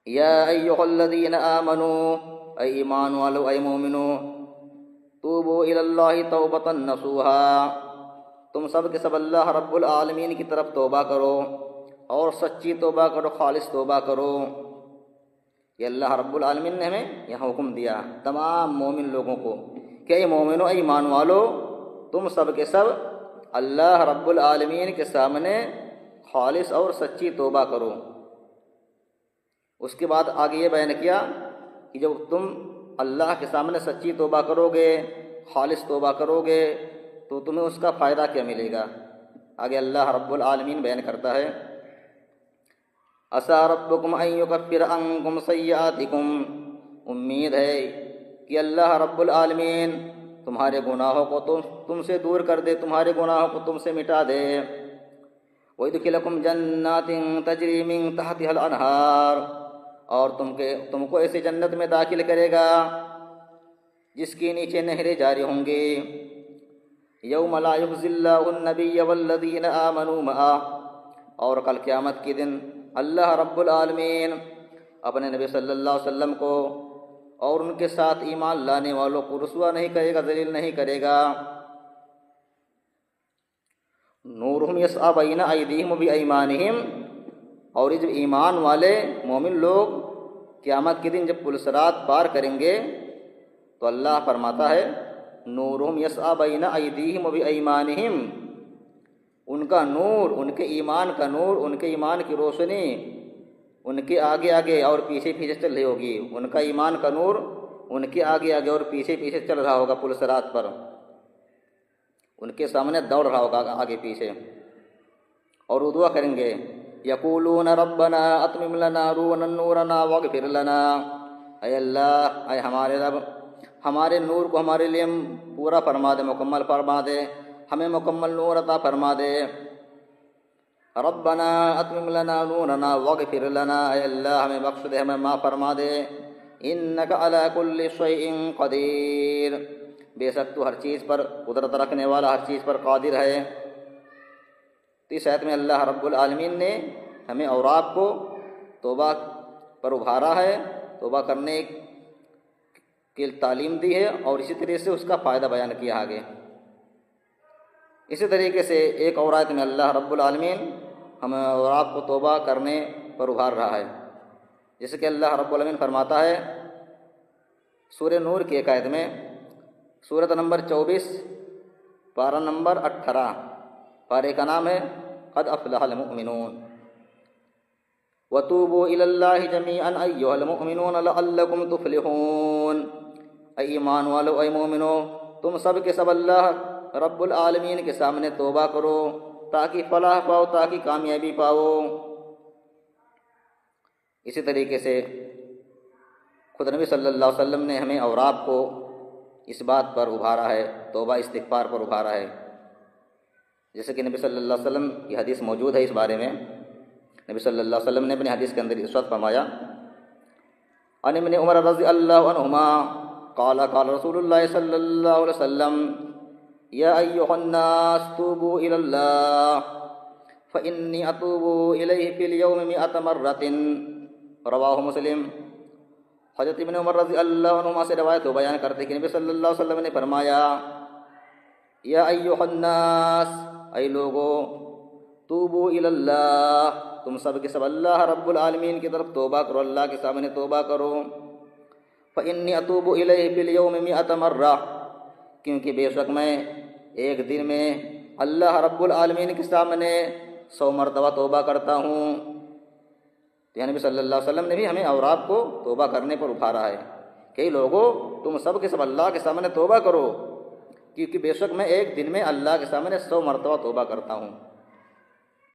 یا ایھا الذین آمنوا، اے ایمان والو، اے مومنو، توبوا الی اللہ توبۃ نصوحا، تم سب کے سب اللہ رب العالمین کی طرف توبہ کرو اور سچی توبہ کرو، خالص توبہ کرو۔ یہ اللہ رب العالمین نے ہمیں یہاں حکم دیا تمام مومن لوگوں کو کہ اے مومنو، اے ایمان والو، تم سب کے سب اللہ رب العالمین کے سامنے خالص اور سچی توبہ کرو۔ اس کے بعد آگے یہ بیان کیا کہ جب تم اللہ کے سامنے سچی توبہ کرو گے، خالص توبہ کرو گے، تو تمہیں اس کا فائدہ کیا ملے گا۔ آگے اللہ رب العالمین بیان کرتا ہے عسیٰ ربکم ان یکفر عنکم سیئاتکم، امید ہے کہ اللہ رب العالمین تمہارے گناہوں کو تم سے دور کر دے، تمہارے گناہوں کو تم سے مٹا دے۔ وَيُدْخِلَكُمْ جَنَّاتٍ تَجْرِي مِن تَحْتِهَا الْأَنْهَارُ، اور تم کو ایسے جنت میں داخل کرے گا جس کے نیچے نہریں جاری ہوں گی۔ یوم لا یخزی اللہ النبی والذین آمنوا معہ، اور کل قیامت کے دن اللہ رب العالمین اپنے نبی صلی اللہ علیہ وسلم کو اور ان کے ساتھ ایمان لانے والوں کو رسوا نہیں کرے گا، ذلیل نہیں کرے گا۔ نورہم یسعی بین ایدیہم وبایمانہم، اور یہ جب ایمان والے مومن لوگ قیامت کے دن جب پل صراط پار کریں گے تو اللہ فرماتا ہے نورہم یسعی بین ایدیہم وبایمانہم، ان کا نور، ان کے ایمان کا نور، ان کے ایمان کی روشنی ان کے آگے آگے اور پیچھے پیچھے چل رہی ہوگی۔ ان کا ایمان کا نور ان کے آگے آگے اور پیچھے پیچھے چل رہا ہوگا، پل صراط پر ان کے سامنے دوڑ رہا ہوگا آگے پیچھے، اور وہ دعا کریں گے یقولون ربنا اتمم لنا نورنا واغفر لنا، اے اللہ، اے ہمارے رب، ہمارے نور کو ہمارے لیے پورا فرما دے، مکمل فرما دے، ہمیں مکمل نور عطا فرما دے۔ ربنا اتمم لنا نورنا واغفر لنا، اے اللہ ہمیں بخش دے، ہمیں معاف فرما دے۔ انک علی کل شیء قدیر، بے شک تو ہر چیز پر قدرت رکھنے والا، ہر چیز پر قادر ہے۔ تو اس آیت میں اللہ رب العالمین نے ہمیں اور آپ کو توبہ پر ابھارا ہے، توبہ کرنے کی تعلیم دی ہے، اور اسی طرح سے اس کا فائدہ بیان کیا آگے۔ اسی طریقے سے ایک اور آیت میں اللہ رب العالمین ہمیں اور آپ کو توبہ کرنے پر ابھار رہا ہے، جیسے کہ اللہ رب العالمین فرماتا ہے سورہ نور کی ایک آیت میں، سورۃ نمبر 24 پارہ نمبر 18، پارے کا نام ہے قد افلح المؤمنون۔ وَتُوبُوا إِلَى اللَّهِ جَمِيعًا أَيُّهَا الْمُؤْمِنُونَ لَعَلَّكُمْ تُفْلِحُونَ، اے ایمان والو، اے مومنو، تم سب کے سب اللہ رب العالمین کے سامنے توبہ کرو تاکہ فلاح پاؤ، تاکہ کامیابی پاؤ۔ اسی طریقے سے خود نبی صلی اللہ علیہ وسلم نے ہمیں اور آپ کو اس بات پر ابھارا ہے، توبہ استغفار پر ابھارا ہے، جیسے کہ نبی صلی اللہ علیہ وسلم کی حدیث موجود ہے اس بارے میں۔ نبی صلی اللہ علیہ وسلم نے اپنی حدیث کے اندر ارشاد فرمایا عن ابن عمر رضی اللہ عنہما قال قال رسول اللہ صلی اللہ علیہ وسلم یا ایھا الناس توبوا الی اللہ فانی اتوب الیہ فی اليوم 100 مرۃ، رواہ مسلم۔ حضرت ابن عمر رضی اللہ عنہما سے روایت ہو، بیان کرتے کہ نبی صلی اللہ علیہ وسلم نے فرمایا یا ایھا الناس، اے لوگو، توبوا الی اللہ، تم سب کے سب اللہ رب العالمین کی طرف توبہ کرو، اللہ کے سامنے توبہ کرو۔ فإنی اتوب الیہ فی اليوم 100 مرۃ، کیونکہ بے شک میں ایک دن میں اللہ رب العالمین کے سامنے 100 مرتبہ توبہ کرتا ہوں۔ تو نبی صلی اللہ علیہ وسلم نے بھی ہمیں اور آپ کو توبہ کرنے پر ابھارا ہے کہ لوگوں، تم سب کے سب اللہ کے سامنے توبہ کرو، کیونکہ بے شک میں ایک دن میں اللہ کے سامنے 100 مرتبہ توبہ کرتا ہوں۔